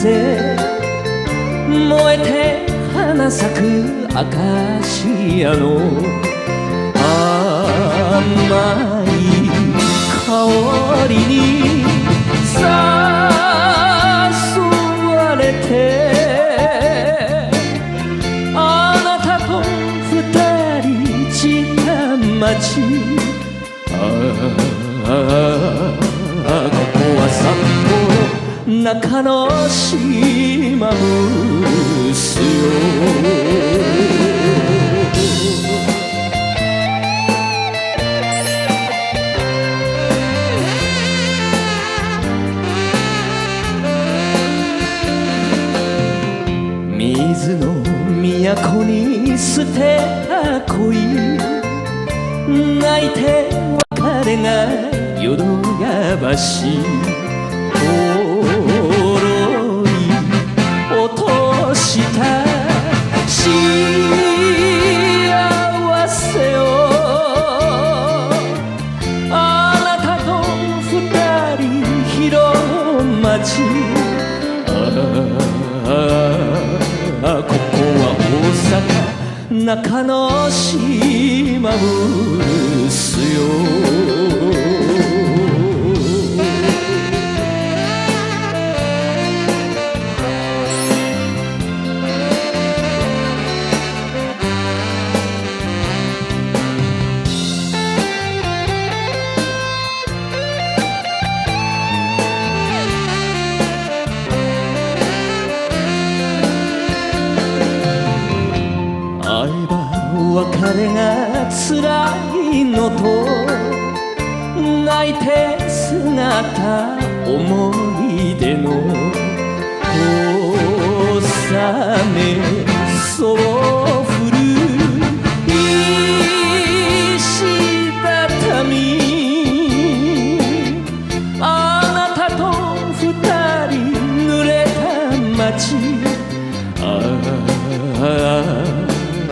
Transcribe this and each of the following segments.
風燃えて花咲くアカシアの甘い香りに誘われてあなたと二人散った街ここは札幌中之島ブスよ水の都に捨てた恋泣いて別れが淀屋橋ほろり落とした幸せをあなたと二人広町ここは大阪中之島ブスよ別れが辛いのと泣いて姿思い出の小雨そう降る石畳あなたと二人濡れた街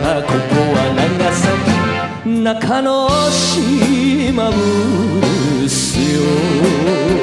ここは長崎中之島ブスよ